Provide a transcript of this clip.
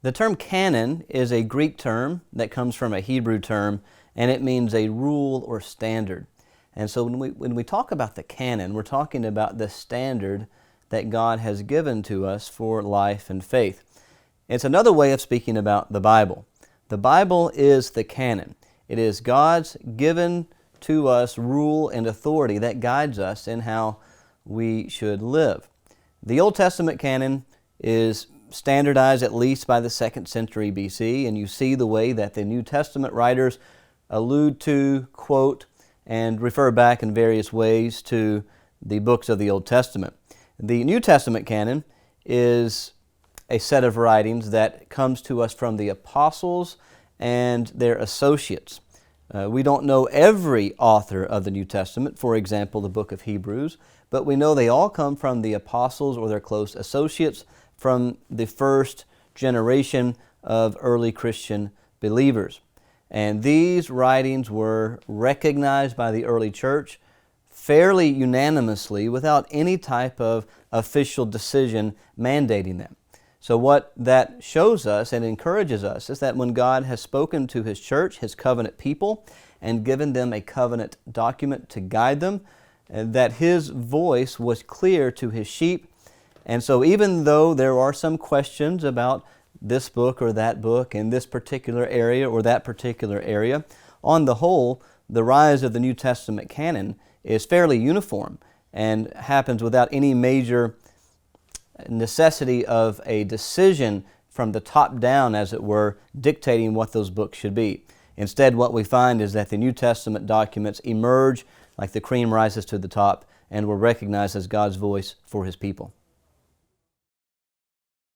The term canon is a Greek term that comes from a Hebrew term, and it means a rule or standard. And so when we talk about the canon, we're talking about the standard that God has given to us for life and faith. It's another way of speaking about the Bible. The Bible is the canon. It is God's given to us rule and authority that guides us in how we should live. The Old Testament canon is standardized at least by the 2nd century BC, and you see the way that the New Testament writers allude to, quote, and refer back in various ways to the books of the Old Testament. The New Testament canon is a set of writings that comes to us from the apostles and their associates. We don't know every author of the New Testament, for example, the book of Hebrews, but we know they all come from the apostles or their close associates from the first generation of early Christian believers. And these writings were recognized by the early church fairly unanimously without any type of official decision mandating them. So what that shows us and encourages us is that when God has spoken to His church, His covenant people, and given them a covenant document to guide them, that His voice was clear to His sheep. And so even though there are some questions about this book or that book in this particular area or that particular area, on the whole, the rise of the New Testament canon is fairly uniform and happens without any major necessity of a decision from the top down, as it were, dictating what those books should be. Instead, what we find is that the New Testament documents emerge like the cream rises to the top and were recognized as God's voice for His people.